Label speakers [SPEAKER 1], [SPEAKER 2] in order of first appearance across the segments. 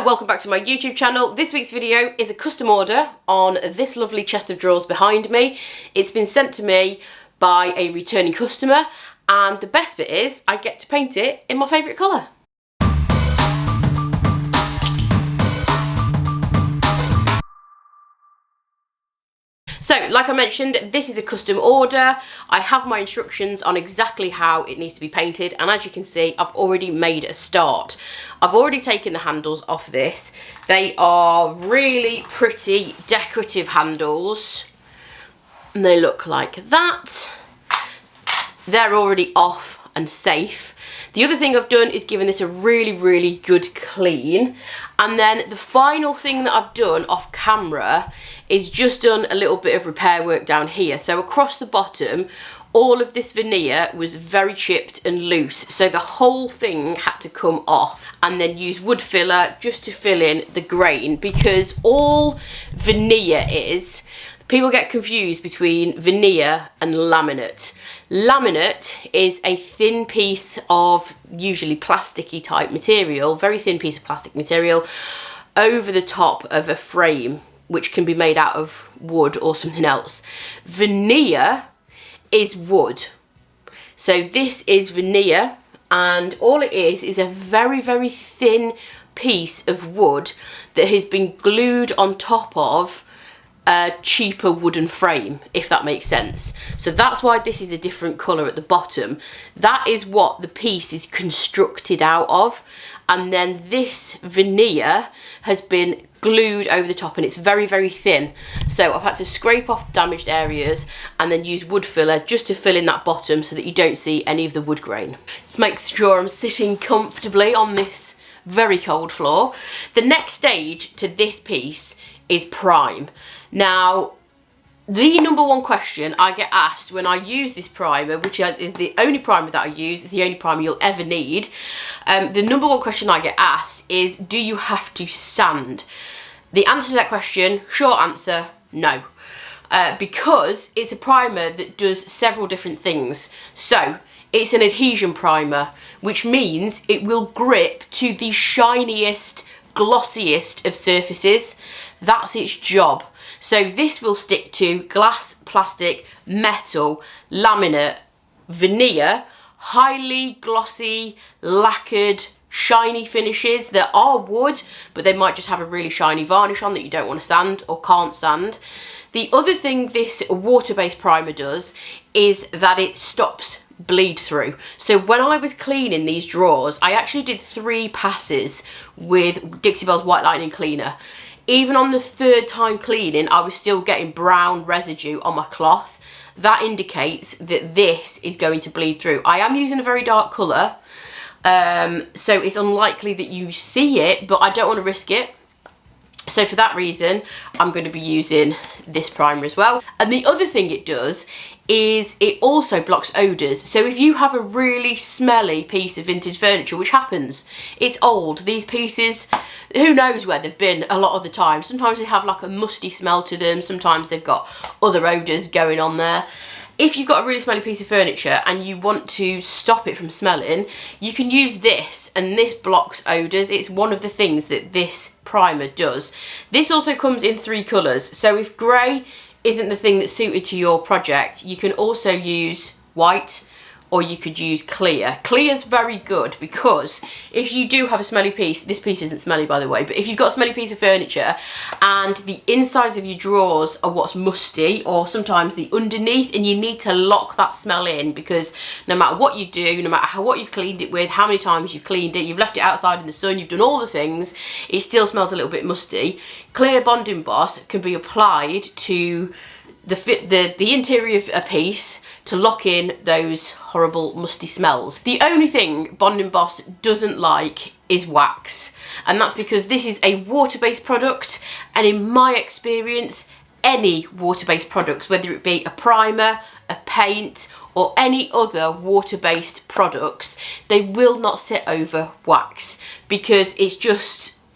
[SPEAKER 1] welcome back to my YouTube channel. This week's video is a custom order on this lovely chest of drawers behind me. It's been sent to me by a returning customer, and the best bit is I get to paint it in my favourite colour. So, like I mentioned, this is a custom order. I have my instructions on exactly how it needs to be painted, and as you can see, I've already made a start. I've already taken the handles off this. They are really pretty decorative handles, and they look like that. They're already off and safe. The other thing I've done is given this a really good clean, and then the final thing that I've done off camera is just done a little bit of repair work down here. So across the bottom, all of this veneer was very chipped and loose, so the whole thing had to come off, and then use wood filler just to fill in the grain, because all veneer is, people get confused between veneer and laminate. Laminate is a thin piece of usually plasticky type material, very thin piece of plastic material over the top of a frame, which can be made out of wood or something else. Veneer is wood. So this is veneer, and all it is a very thin piece of wood that has been glued on top of a cheaper wooden frame, if that makes sense. So that's why this is a different colour at the bottom. That is what the piece is constructed out of, and then this veneer has been glued over the top, and it's very thin. So I've had to scrape off damaged areas and then use wood filler just to fill in that bottom so that you don't see any of the wood grain. Just make sure I'm sitting comfortably on this very cold floor. The next stage to this piece is prime. Now, the number one question I get asked when I use this primer, which is the only primer that I use, it's the only primer you'll ever need, the number one question I get asked is, do you have to sand? The answer to that question, short answer, no. Because it's a primer that does several different things. So, it's an adhesion primer, which means it will grip to the shiniest, glossiest of surfaces. That's its job. So this will stick to glass, plastic, metal, laminate, veneer, highly glossy, lacquered, shiny finishes that are wood, but they might just have a really shiny varnish on that you don't want to sand or can't sand. The other thing this water-based primer does is that it stops bleed through. So when I was cleaning these drawers, I actually did 3 passes with Dixie Belle's White Lightning Cleaner. Even on the 3rd time cleaning, I was still getting brown residue on my cloth. That indicates that this is going to bleed through. I am using a very dark colour, so it's unlikely that you see it, but I don't want to risk it. So for that reason, I'm going to be using this primer as well. And the other thing it does is it also blocks odours. So if you have a really smelly piece of vintage furniture, which happens, it's old, these pieces, who knows where they've been a lot of the time. Sometimes they have like a musty smell to them, sometimes they've got other odours going on there. If you've got a really smelly piece of furniture and you want to stop it from smelling, you can use this, and this blocks odours. It's one of the things that this primer does. This also comes in 3 colours, so if grey isn't the thing that's suited to your project, you can also use white, or you could use clear. Clear's very good, because if you do have a smelly piece, this piece isn't smelly by the way, but if you've got a smelly piece of furniture and the insides of your drawers are what's musty, or sometimes the underneath, and you need to lock that smell in, because no matter what you do, no matter what you've cleaned it with, how many times you've cleaned it, you've left it outside in the sun, you've done all the things, it still smells a little bit musty. Clear Bond Emboss can be applied to the interior of a piece to lock in those horrible musty smells. The only thing Bond Emboss doesn't like is wax, and that's because this is a water-based product, and in my experience, any water-based products, whether it be a primer, a paint, or any other water-based products, they will not sit over wax, because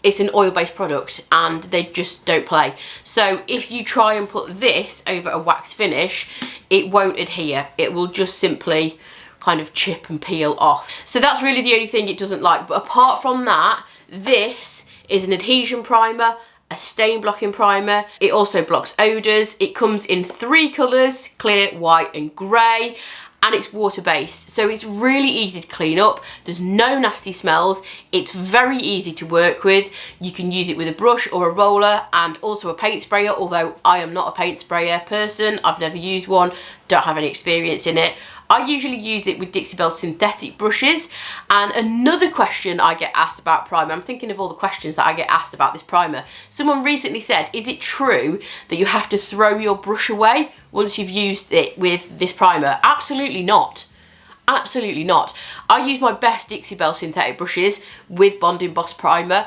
[SPEAKER 1] it's an oil-based product and they just don't play. So if you try and put this over a wax finish, it won't adhere. It will just simply kind of chip and peel off. So that's really the only thing it doesn't like. But apart from that, this is an adhesion primer, a stain blocking primer. It also blocks odours. It comes in 3 colours, clear, white and grey, and it's water based, so it's really easy to clean up. There's no nasty smells. It's very easy to work with. You can use it with a brush or a roller and also a paint sprayer, although I am not a paint sprayer person. I've never used one, don't have any experience in it. I usually use it with Dixie Belle synthetic brushes. And another question I get asked about primer, I'm thinking of all the questions that I get asked about this primer. Someone recently said, is it true that you have to throw your brush away once you've used it with this primer? Absolutely not. Absolutely not. I use my best Dixie Belle synthetic brushes with Bond Emboss primer.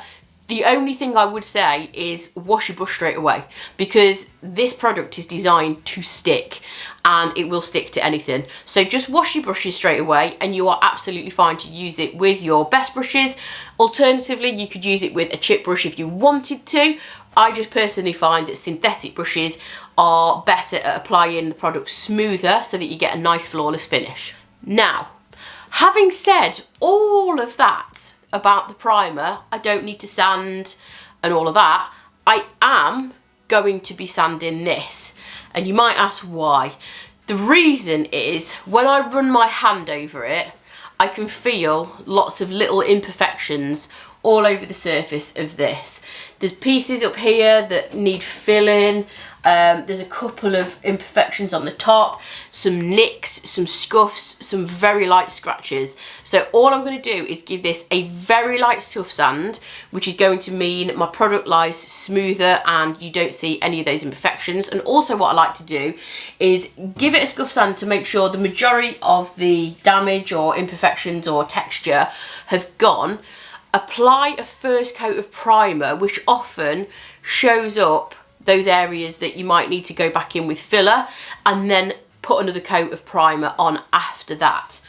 [SPEAKER 1] The only thing I would say is wash your brush straight away, because this product is designed to stick and it will stick to anything. So just wash your brushes straight away and you are absolutely fine to use it with your best brushes. Alternatively, you could use it with a chip brush if you wanted to. I just personally find that synthetic brushes are better at applying the product smoother so that you get a nice flawless finish. Now, having said all of that about the primer, I don't need to sand and all of that. I am going to be sanding this, and you might ask why. The reason is when I run my hand over it, I can feel lots of little imperfections all over the surface of this. There's pieces up here that need filling. There's a couple of imperfections on the top, some nicks, some scuffs, some very light scratches. So all I'm going to do is give this a very light scuff sand, which is going to mean my product lies smoother and you don't see any of those imperfections. And also what I like to do is give it a scuff sand to make sure the majority of the damage or imperfections or texture have gone. Apply a first coat of primer, which often shows up those areas that you might need to go back in with filler, and then put another coat of primer on after that.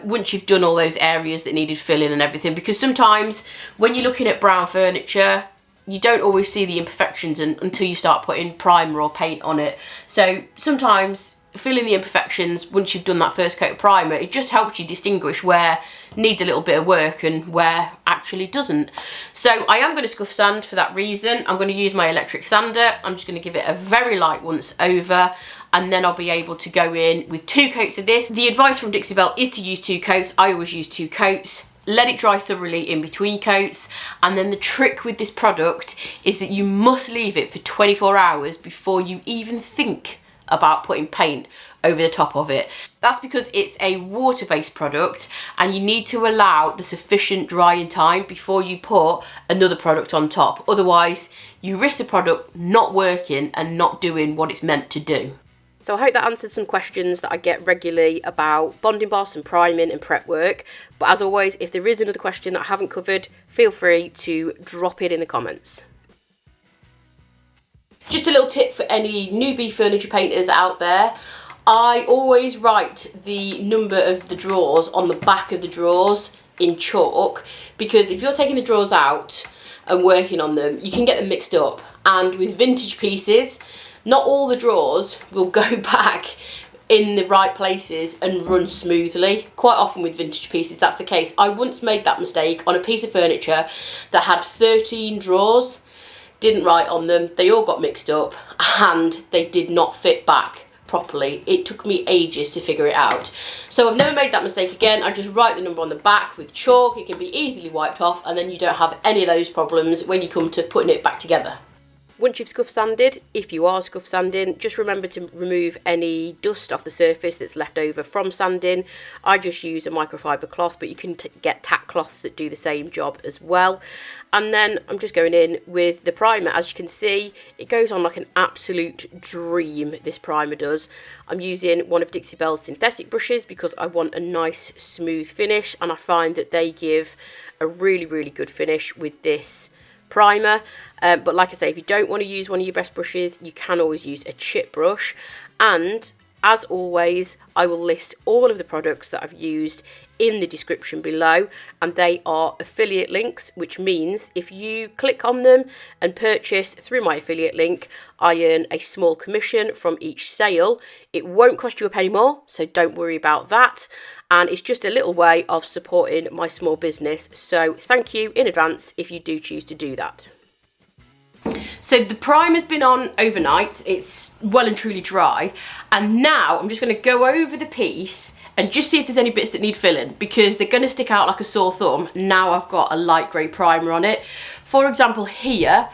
[SPEAKER 1] Once you've done all those areas that needed filling and everything, because sometimes when you're looking at brown furniture, you don't always see the imperfections until you start putting primer or paint on it. So sometimes filling the imperfections once you've done that first coat of primer, it just helps you distinguish where needs a little bit of work and where actually doesn't. So I am going to scuff sand for that reason. I'm going to use my electric sander. I'm just going to give it a very light once over, and then I'll be able to go in with 2 coats of this. The advice from Dixie Belle is to use 2 coats. I always use 2 coats. Let it dry thoroughly in between coats, and then the trick with this product is that you must leave it for 24 hours before you even think about putting paint over the top of it. That's because it's a water-based product and you need to allow the sufficient drying time before you put another product on top. Otherwise, you risk the product not working and not doing what it's meant to do. So I hope that answered some questions that I get regularly about Bond Emboss and priming and prep work. But as always, if there is another question that I haven't covered, feel free to drop it in the comments. Just a little tip for any newbie furniture painters out there. I always write the number of the drawers on the back of the drawers in chalk, because if you're taking the drawers out and working on them, you can get them mixed up. And with vintage pieces, not all the drawers will go back in the right places and run smoothly. Quite often with vintage pieces, that's the case. I once made that mistake on a piece of furniture that had 13 drawers. Didn't write on them, they all got mixed up and they did not fit back properly. It took me ages to figure it out. So I've never made that mistake again. I just write the number on the back with chalk. It can be easily wiped off and then you don't have any of those problems when you come to putting it back together. Once you've scuff sanded, if you are scuff sanding, just remember to remove any dust off the surface that's left over from sanding. I just use a microfiber cloth, but you can get tack cloths that do the same job as well. And then I'm just going in with the primer. As you can see, it goes on like an absolute dream, this primer does. I'm using one of Dixie Belle's synthetic brushes because I want a nice smooth finish, and I find that they give a really, really good finish with this primer. But like I say, if you don't want to use one of your best brushes, you can always use a chip brush. And as always, I will list all of the products that I've used in the description below, and they are affiliate links, which means if you click on them and purchase through my affiliate link, I earn a small commission from each sale. It won't cost you a penny more, so don't worry about that. and it's just a little way of supporting my small business. So thank you in advance if you do choose to do that. So the primer's been on overnight, it's well and truly dry, and now I'm just going to go over the piece and just see if there's any bits that need filling, because they're going to stick out like a sore thumb now I've got a light grey primer on it. For example, here,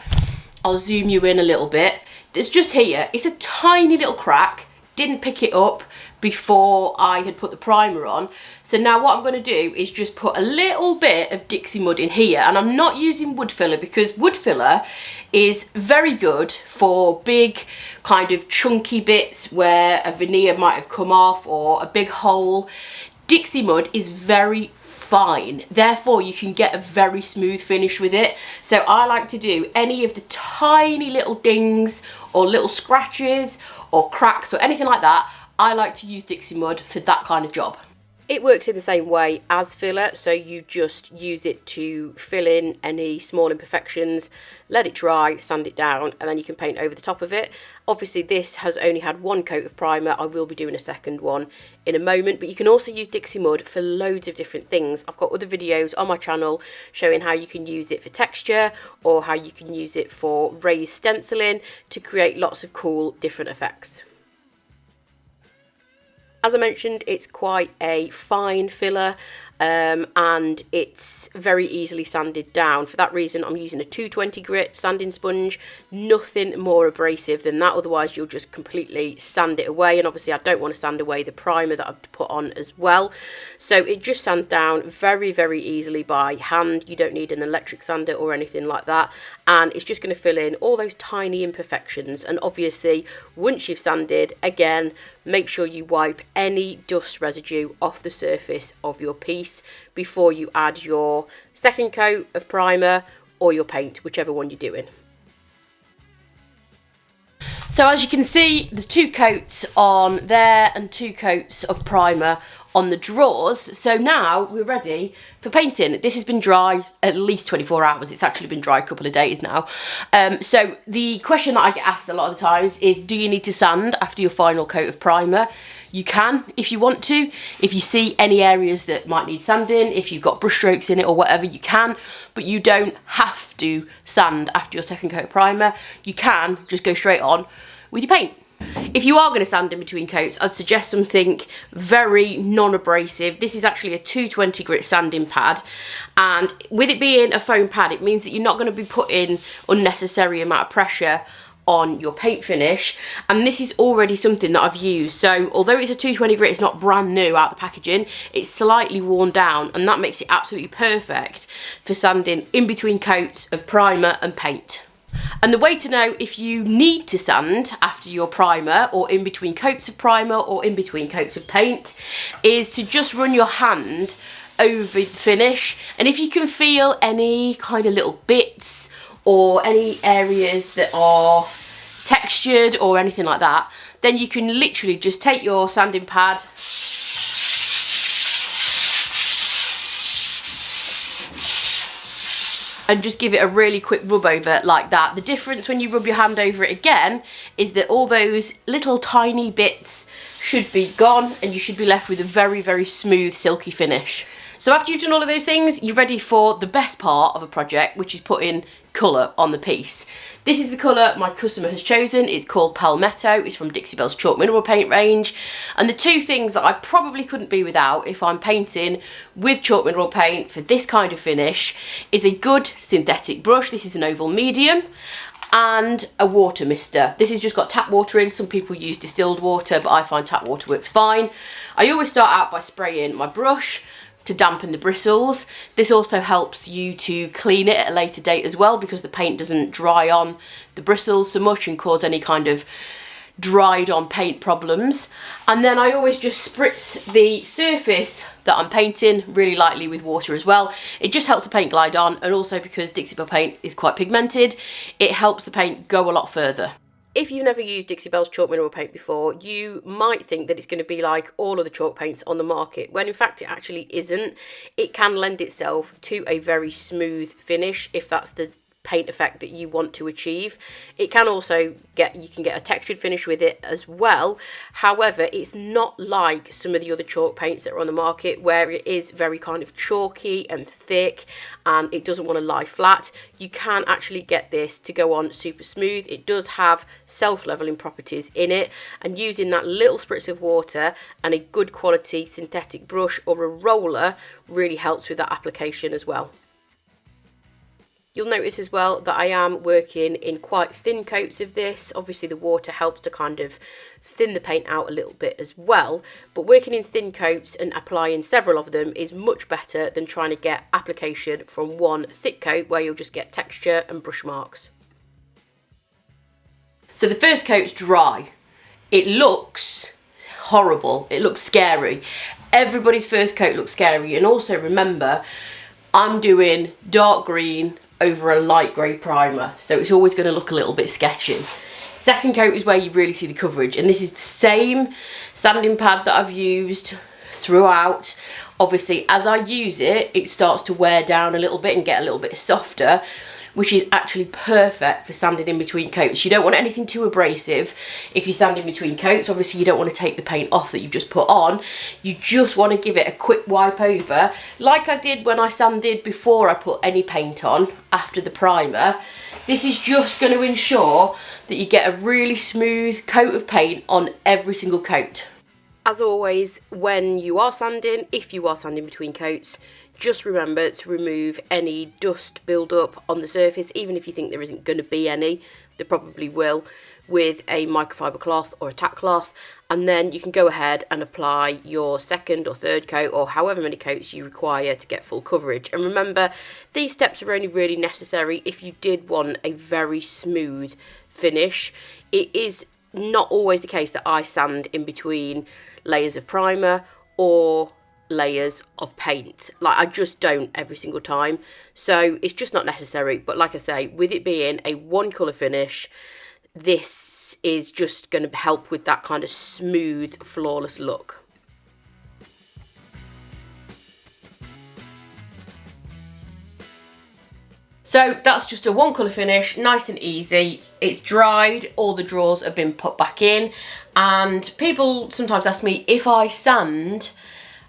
[SPEAKER 1] I'll zoom you in a little bit, there's just here, it's a tiny little crack, didn't pick it up before I had put the primer on. So now what I'm going to do is just put a little bit of Dixie Mud in here, and I'm not using wood filler because wood filler is very good for big kind of chunky bits where a veneer might have come off or a big hole. Dixie Mud is very fine, therefore you can get a very smooth finish with it. So I like to do any of the tiny little dings or little scratches or cracks or anything like that. I like to use Dixie Mud for that kind of job. It works in the same way as filler, so you just use it to fill in any small imperfections, let it dry, sand it down, and then you can paint over the top of it. Obviously this has only had one coat of primer, I will be doing a second one in a moment, but you can also use Dixie Mud for loads of different things. I've got other videos on my channel showing how you can use it for texture or how you can use it for raised stenciling to create lots of cool different effects. As I mentioned, it's quite a fine filler and it's very easily sanded down. For that reason, I'm using a 220 grit sanding sponge, nothing more abrasive than that, otherwise you'll just completely sand it away, and obviously I don't want to sand away the primer that I've put on as well. So it just sands down very, very easily by hand. You don't need an electric sander or anything like that, and it's just going to fill in all those tiny imperfections. And obviously once you've sanded, again, make sure you wipe any dust residue off the surface of your piece before you add your second coat of primer or your paint, whichever one you're doing. So as you can see, there's 2 coats on there and 2 coats of primer on the drawers. So now we're ready for painting. This has been dry at least 24 hours. It's actually been dry a couple of days now. So the question that I get asked a lot of the times is, do you need to sand after your final coat of primer? You can if you want to. If you see any areas that might need sanding, if you've got brush strokes in it or whatever, you can, but you don't have to sand after your second coat of primer. You can just go straight on with your paint. If you are going to sand in between coats, I'd suggest something very non-abrasive. This is actually a 220 grit sanding pad, and with it being a foam pad, it means that you're not going to be putting unnecessary amount of pressure on your paint finish, and this is already something that I've used. So although it's a 220 grit, it's not brand new out the packaging, it's slightly worn down, and that makes it absolutely perfect for sanding in between coats of primer and paint. And the way to know if you need to sand after your primer or in between coats of primer or in between coats of paint is to just run your hand over the finish, and if you can feel any kind of little bits or any areas that are textured or anything like that, then you can literally just take your sanding pad and just give it a really quick rub over like that. The difference when you rub your hand over it again is that all those little tiny bits should be gone and you should be left with a very, very smooth, silky finish. So after you've done all of those things, you're ready for the best part of a project, which is putting colour on the piece. This is the colour my customer has chosen. It's called Palmetto. It's from Dixie Belle's chalk mineral paint range. And the 2 things that I probably couldn't be without if I'm painting with chalk mineral paint for this kind of finish is a good synthetic brush. This is an oval medium, and a water mister. This has just got tap water in. Some people use distilled water, but I find tap water works fine. I always start out by spraying my brush to dampen the bristles. This also helps you to clean it at a later date as well, because the paint doesn't dry on the bristles so much and cause any kind of dried on paint problems. And then I always just spritz the surface that I'm painting really lightly with water as well. It just helps the paint glide on, and also because Dixie Belle paint is quite pigmented, it helps the paint go a lot further. If you've never used Dixie Belle's chalk mineral paint before, you might think that it's going to be like all of the chalk paints on the market, when in fact it actually isn't. It can lend itself to a very smooth finish if that's the paint effect that you want to achieve. It can also you can get a textured finish with it as well. However, it's not like some of the other chalk paints that are on the market where it is very kind of chalky and thick and it doesn't want to lie flat. You can actually get this to go on super smooth. It does have self-leveling properties in it, and using that little spritz of water and a good quality synthetic brush or a roller really helps with that application as well. You'll notice as well that I am working in quite thin coats of this. Obviously the water helps to kind of thin the paint out a little bit as well, but working in thin coats and applying several of them is much better than trying to get application from one thick coat where you'll just get texture and brush marks. So the first coat's dry. It looks horrible, it looks scary. Everybody's first coat looks scary, and also remember, I'm doing dark green over a light grey primer, so it's always going to look a little bit sketchy. Second coat is where you really see the coverage, and this is the same sanding pad that I've used throughout. Obviously as I use it, it starts to wear down a little bit and get a little bit softer, which is actually perfect for sanding in between coats. You don't want anything too abrasive if you sand in between coats. Obviously you don't want to take the paint off that you've just put on. You just want to give it a quick wipe over, like I did when I sanded before I put any paint on after the primer. This is just going to ensure that you get a really smooth coat of paint on every single coat. As always, when you are sanding, if you are sanding between coats, just remember to remove any dust build up on the surface, even if you think there isn't going to be any. There probably will, with a microfiber cloth or a tack cloth, and then you can go ahead and apply your second or third coat or however many coats you require to get full coverage. And remember, these steps are only really necessary if you did want a very smooth finish. It is not always the case that I sand in between layers of primer or layers of paint. Like, I just don't every single time, so it's just not necessary. But like I say, with it being a one colour finish, this is just going to help with that kind of smooth, flawless look. So that's just a one colour finish, nice and easy. It's dried, all the drawers have been put back in, and people sometimes ask me if I sand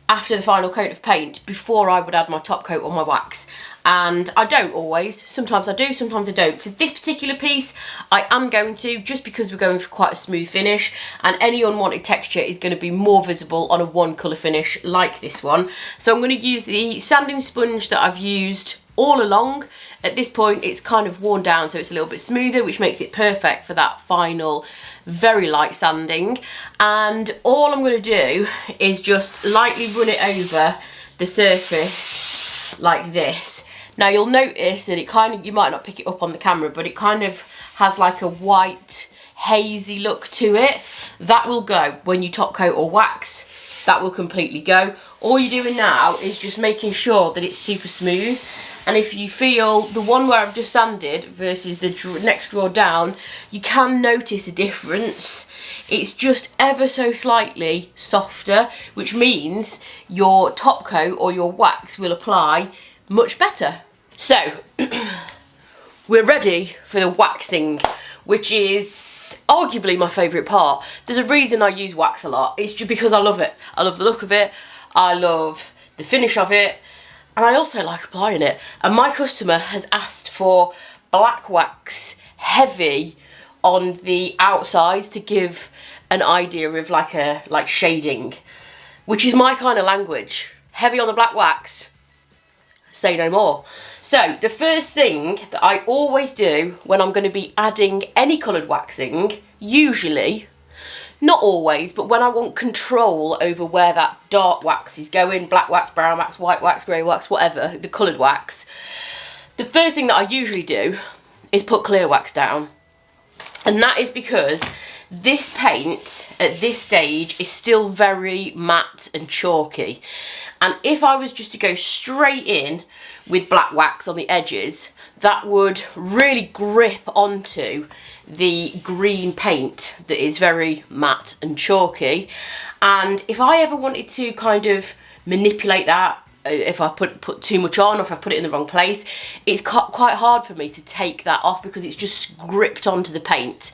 [SPEAKER 1] after the final coat of paint before I would add my top coat or my wax, and I don't always. Sometimes I do, sometimes I don't. For this particular piece I am going to, just because we're going for quite a smooth finish and any unwanted texture is going to be more visible on a one colour finish like this one. So I'm going to use the sanding sponge that I've used all along. At this point it's kind of worn down, so it's a little bit smoother, which makes it perfect for that final very light sanding. And all I'm going to do is just lightly run it over the surface like this. Now you'll notice that it kind of, you might not pick it up on the camera, but it kind of has like a white hazy look to it. That will go when you top coat or wax. That will completely go. All you're doing now is just making sure that it's super smooth. And if you feel the one where I've just sanded versus the next drawer down, you can notice a difference. It's just ever so slightly softer, which means your top coat or your wax will apply much better. So we're ready for the waxing, which is arguably my favourite part. There's a reason I use wax a lot. It's just because I love it. I love the look of it. I love the finish of it. And I also like applying it. And my customer has asked for black wax, heavy on the outsides to give an idea of like shading, which is my kind of language. Heavy on the black wax, say no more. So the first thing that I always do when I'm going to be adding any coloured waxing, usually, not always, but when I want control over where that dark wax is going, black wax, brown wax, white wax, grey wax, whatever, the coloured wax, the first thing that I usually do is put clear wax down. And that is because this paint at this stage is still very matte and chalky. And if I was just to go straight in with black wax on the edges, that would really grip onto the green paint that is very matte and chalky. And if I ever wanted to kind of manipulate that if I put too much on, or if I put it in the wrong place, it's quite hard for me to take that off because it's just gripped onto the paint.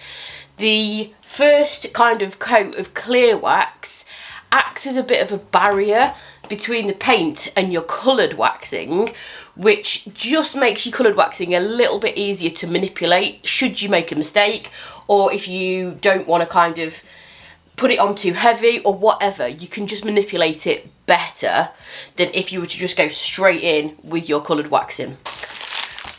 [SPEAKER 1] The first kind of coat of clear wax acts as a bit of a barrier between the paint and your coloured waxing, which just makes your coloured waxing a little bit easier to manipulate should you make a mistake, or if you don't want to kind of put it on too heavy or whatever. You can just manipulate it better than if you were to just go straight in with your coloured waxing.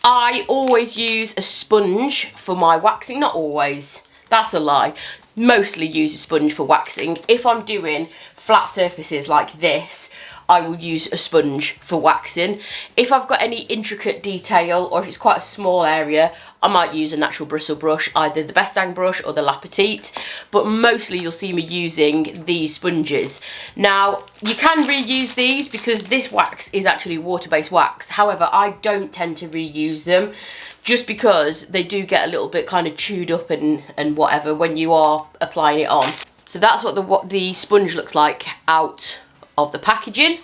[SPEAKER 1] I always use a sponge for my waxing. Not always, that's a lie. Mostly use a sponge for waxing. If I'm doing flat surfaces like this, I will use a sponge for waxing. If I've got any intricate detail, or if it's quite a small area, I might use a natural bristle brush, either the Best Dang brush or the Petite, but mostly you'll see me using these sponges. Now, you can reuse these because this wax is actually water-based wax. However, I don't tend to reuse them just because they do get a little bit kind of chewed up and whatever when you are applying it on. So that's what the sponge looks like out of the packaging.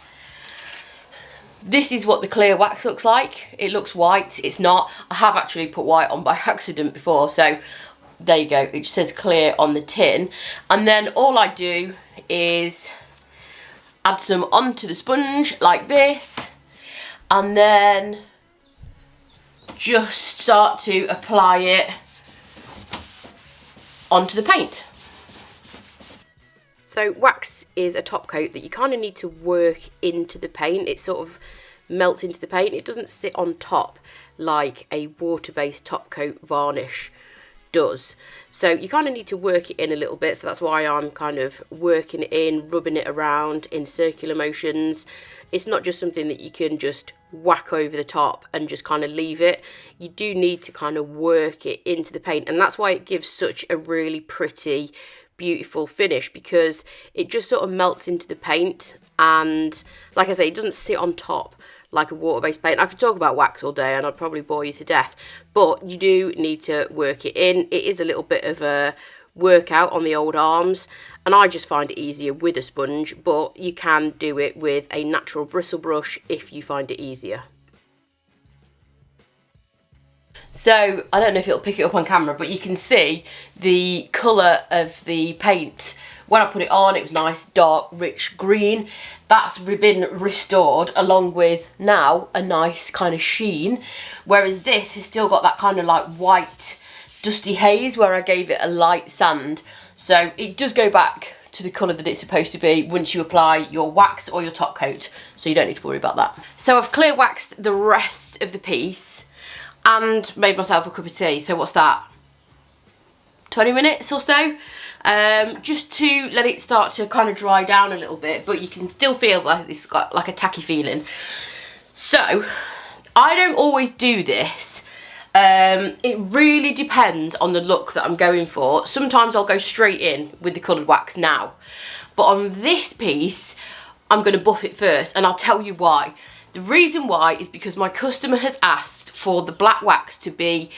[SPEAKER 1] This is what the clear wax looks like. It looks white, it's not. I have actually put white on by accident before, so there you go. It just says clear on the tin. And then all I do is add some onto the sponge like this, and then just start to apply it onto the paint. So wax is a top coat that you kind of need to work into the paint. It sort of melts into the paint. It doesn't sit on top like a water-based top coat varnish does. So you kind of need to work it in a little bit. So that's why I'm kind of working it in, rubbing it around in circular motions. It's not just something that you can just whack over the top and just kind of leave it. You do need to kind of work it into the paint, and that's why it gives such a really pretty, beautiful finish, because it just sort of melts into the paint. And like I say, it doesn't sit on top like a water-based paint. I could talk about wax all day and I'd probably bore you to death, but you do need to work it in. It is a little bit of a workout on the old arms, and I just find it easier with a sponge, but you can do it with a natural bristle brush if you find it easier. So I don't know if it'll pick it up on camera, but you can see the colour of the paint. When I put it on, it was nice, dark, rich green. That's been restored, along with now a nice kind of sheen. Whereas this has still got that kind of like white, dusty haze where I gave it a light sand. So it does go back to the colour that it's supposed to be once you apply your wax or your top coat. So you don't need to worry about that. So I've clear waxed the rest of the piece and made myself a cup of tea. So what's that? 20 minutes or so? Just to let it start to kind of dry down a little bit, but you can still feel like it's got like a tacky feeling. So I don't always do this. It really depends on the look that I'm going for. Sometimes I'll go straight in with the coloured wax now, but on this piece I'm going to buff it first, and I'll tell you why. The reason why is because my customer has asked for the black wax to be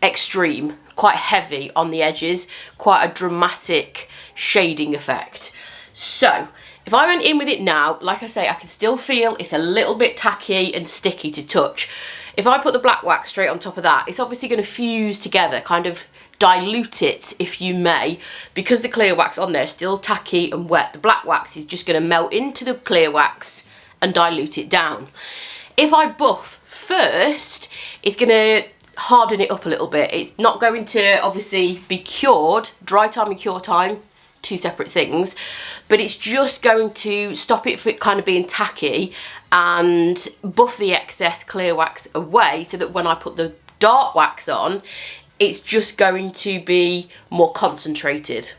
[SPEAKER 1] extreme, quite heavy on the edges, quite a dramatic shading effect. So if I went in with it now, like I say, I can still feel it's a little bit tacky and sticky to touch. If I put the black wax straight on top of that, it's obviously going to fuse together, kind of dilute it, if you may, because the clear wax on there is still tacky and wet. The black wax is just going to melt into the clear wax and dilute it down. If I buff first, it's going to harden it up a little bit. It's not going to obviously be cured. Dry time and cure time, two separate things, but it's just going to stop it from kind of being tacky and buff the excess clear wax away, so that when I put the dark wax on, it's just going to be more concentrated,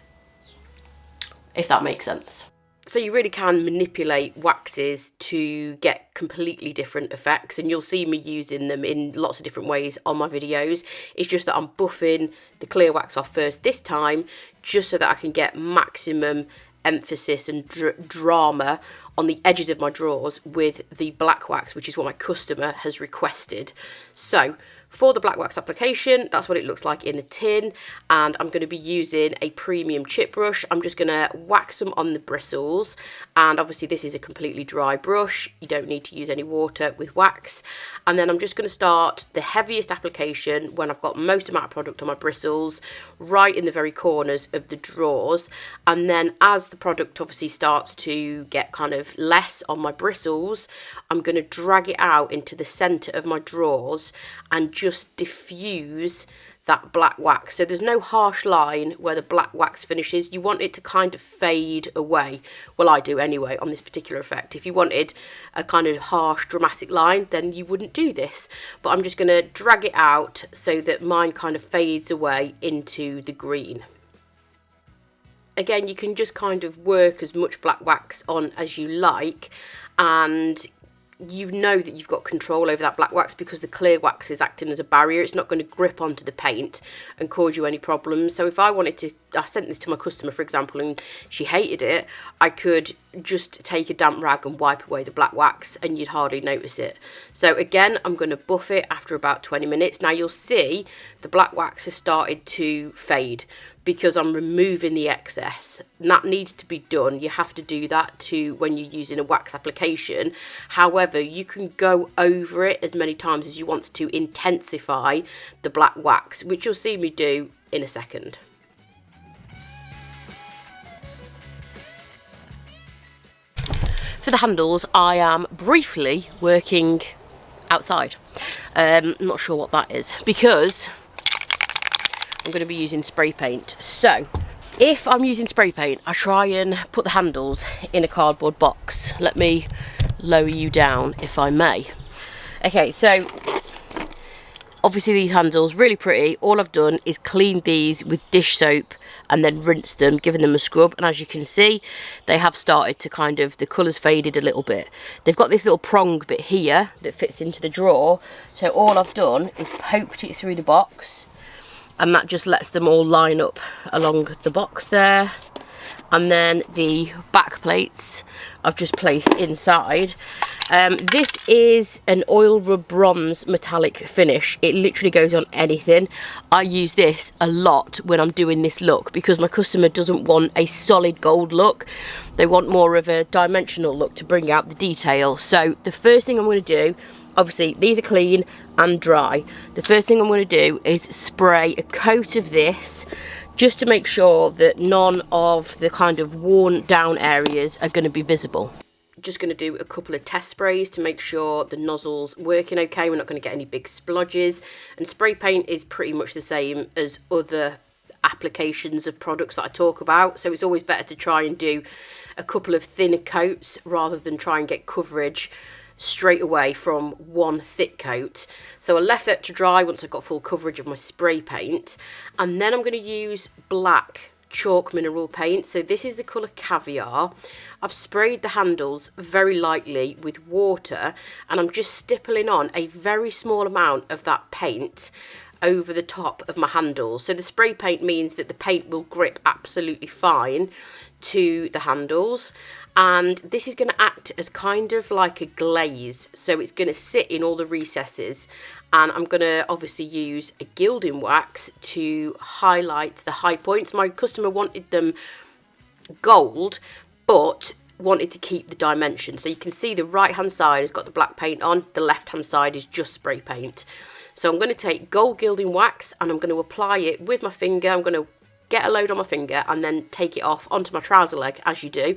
[SPEAKER 1] if that makes sense. So you really can manipulate waxes to get completely different effects, and you'll see me using them in lots of different ways on my videos. It's just that I'm buffing the clear wax off first this time, just so that I can get maximum emphasis and drama on the edges of my drawers with the black wax, which is what my customer has requested. So For the black wax application, that's what it looks like in the tin, and I'm going to be using a premium chip brush. I'm just going to wax them on the bristles, and obviously this is a completely dry brush. You don't need to use any water with wax. And then I'm just going to start the heaviest application when I've got most amount of product on my bristles, right in the very corners of the drawers. And then as the product obviously starts to get kind of less on my bristles, I'm going to drag it out into the centre of my drawers and just diffuse that black wax. So there's no harsh line where the black wax finishes. You want it to kind of fade away. Well, I do anyway on this particular effect. If you wanted a kind of harsh dramatic line, then you wouldn't do this. But I'm just going to drag it out so that mine kind of fades away into the green. Again, you can just kind of work as much black wax on as you like, and you know that you've got control over that black wax because the clear wax is acting as a barrier. It's not going to grip onto the paint and cause you any problems. So if I wanted to, I sent this to my customer, for example, and she hated it, I could just take a damp rag and wipe away the black wax and you'd hardly notice it. So again, I'm going to buff it after about 20 minutes. Now you'll see the black wax has started to fade because I'm removing the excess. And that needs to be done. You have to do that too when you're using a wax application. However, you can go over it as many times as you want to intensify the black wax, which you'll see me do in a second. For the handles, I am briefly working outside. I'm not sure what that is because I'm going to be using spray paint. So if I'm using spray paint, I try and put the handles in a cardboard box. Let me lower you down if I may. Okay, so obviously these handles, really pretty. All I've done is clean these with dish soap and then rinse them, giving them a scrub. And as you can see, they have started to kind of, the colour's faded a little bit. They've got this little prong bit here that fits into the drawer. So all I've done is poked it through the box, and that just lets them all line up along the box there. And then the back plates I've just placed inside. This is an oil rub bronze metallic finish. It literally goes on anything. I use this a lot when I'm doing this look because my customer doesn't want a solid gold look. They want more of a dimensional look to bring out the detail. So the first thing I'm going to do, obviously these are clean and dry. The first thing I'm going to do is spray a coat of this just to make sure that none of the kind of worn down areas are going to be visible. Just going to do a couple of test sprays to make sure the nozzle's working okay. We're not going to get any big splodges, and spray paint is pretty much the same as other applications of products that I talk about, so it's always better to try and do a couple of thinner coats rather than try and get coverage straight away from one thick coat. So I left that to dry once I got full coverage of my spray paint, and then I'm going to use black chalk mineral paint. So this is the colour Caviar. I've sprayed the handles very lightly with water, and I'm just stippling on a very small amount of that paint over the top of my handles. So the spray paint means that the paint will grip absolutely fine to the handles, and this is going to act as kind of like a glaze, so it's going to sit in all the recesses. And I'm going to obviously use a gilding wax to highlight the high points. My customer wanted them gold, but wanted to keep the dimension. So you can see the right hand side has got the black paint on, the left hand side is just spray paint. So I'm going to take gold gilding wax and I'm going to apply it with my finger. I'm going to get a load on my finger and then take it off onto my trouser leg, as you do.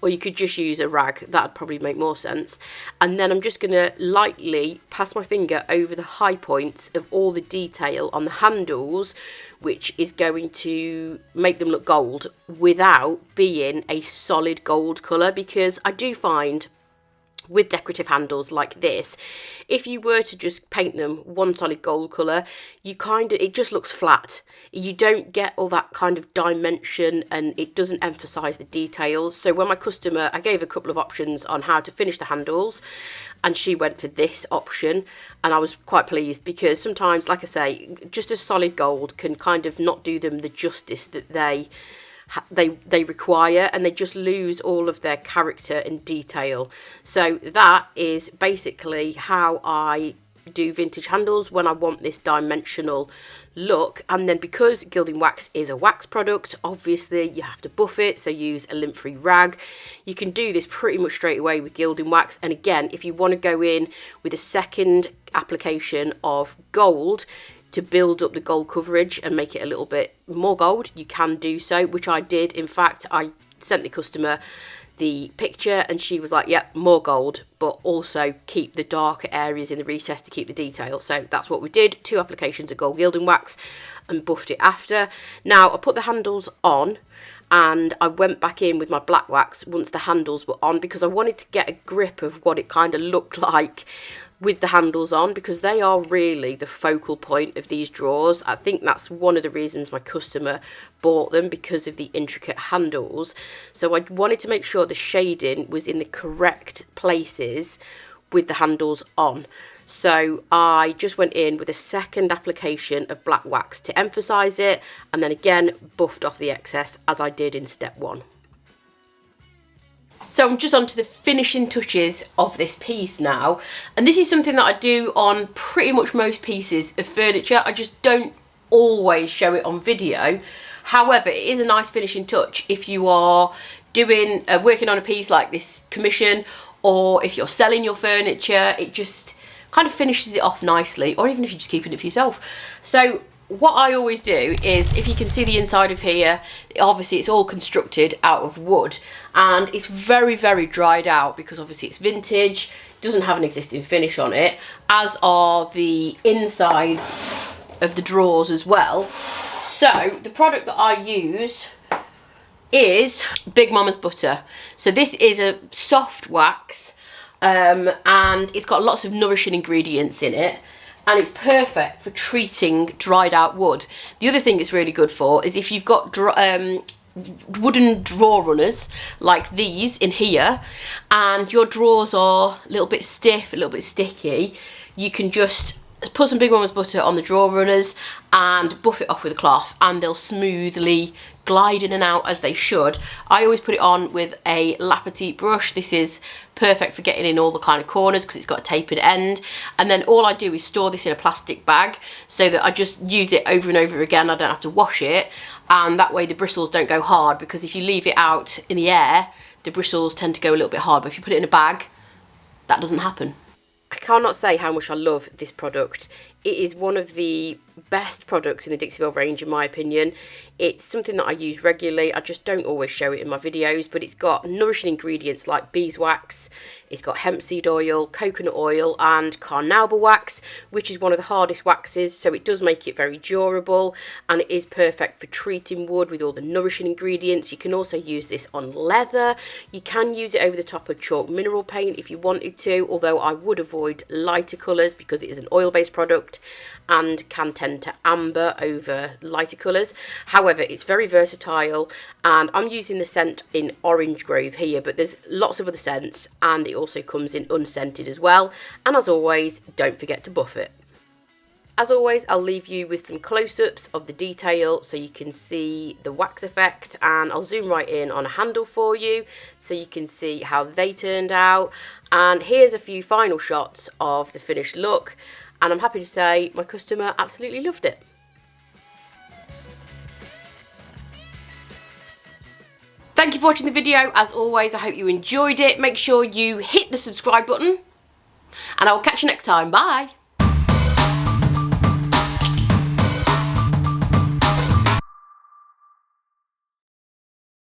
[SPEAKER 1] Or you could just use a rag, that'd probably make more sense. And then I'm just going to lightly pass my finger over the high points of all the detail on the handles, which is going to make them look gold without being a solid gold colour. Because I do find with decorative handles like this, if you were to just paint them one solid gold colour, it just looks flat. You don't get all that kind of dimension and it doesn't emphasise the details. So when my customer, I gave a couple of options on how to finish the handles, and she went for this option, and I was quite pleased because sometimes, like I say, just a solid gold can kind of not do them the justice that they require, and they just lose all of their character and detail. So that is basically how I do vintage handles when I want this dimensional look. And then because Gilding Wax is a wax product, obviously you have to buff it, so use a lint-free rag. You can do this pretty much straight away with Gilding Wax, and again, if you want to go in with a second application of gold to build up the gold coverage and make it a little bit more gold, you can do so, which I did. In fact, I sent the customer the picture and she was like, yep, more gold, but also keep the darker areas in the recess to keep the detail. So that's what we did, 2 applications of gold Gilding Wax and buffed it after. Now I put the handles on and I went back in with my black wax once the handles were on, because I wanted to get a grip of what it kind of looked like with the handles on, because they are really the focal point of these drawers. I think that's one of the reasons my customer bought them, because of the intricate handles. So I wanted to make sure the shading was in the correct places with the handles on. So I just went in with a second application of black wax to emphasize it, and then again buffed off the excess as I did in step 1. So I'm just on to the finishing touches of this piece now, and this is something that I do on pretty much most pieces of furniture. I just don't always show it on video. However, it is a nice finishing touch if you are doing working on a piece like this commission, or if you're selling your furniture. It just kind of finishes it off nicely, or even if you're just keeping it for yourself. So what I always do is, if you can see the inside of here, obviously it's all constructed out of wood, and it's very, very dried out because obviously it's vintage, doesn't have an existing finish on it, as are the insides of the drawers as well. So the product that I use is Big Mamas Butta. So this is a soft wax, and it's got lots of nourishing ingredients in it, and it's perfect for treating dried out wood. The other thing it's really good for is if you've got wooden drawer runners like these in here, and your drawers are a little bit stiff, a little bit sticky, you can just put some Big Mamas Butta on the drawer runners and buff it off with a cloth, and they'll smoothly glide in and out as they should. I always put it on with a Petite brush. This is perfect for getting in all the kind of corners because it's got a tapered end, and then all I do is store this in a plastic bag so that I just use it over and over again. I don't have to wash it, and that way the bristles don't go hard, because if you leave it out in the air, the bristles tend to go a little bit hard, but if you put it in a bag, that doesn't happen. I cannot say how much I love this product. It is one of the best products in the Dixie Mud range in my opinion. It's something that I use regularly. I just don't always show it in my videos, but it's got nourishing ingredients like beeswax, it's got hemp seed oil, coconut oil and carnauba wax, which is one of the hardest waxes, so it does make it very durable, and it is perfect for treating wood with all the nourishing ingredients. You can also use this on leather. You can use it over the top of chalk mineral paint if you wanted to, although I would avoid lighter colours because it is an oil-based product and can tend to amber over lighter colours. However, it's very versatile, and I'm using the scent in Orange Grove here, but there's lots of other scents, and it also comes in unscented as well. And as always, don't forget to buff it. As always, I'll leave you with some close-ups of the detail so you can see the wax effect, and I'll zoom right in on a handle for you so you can see how they turned out. And here's a few final shots of the finished look, and I'm happy to say my customer absolutely loved it. Thank you for watching the video. As always, I hope you enjoyed it. Make sure you hit the subscribe button, and I will catch you next time. Bye.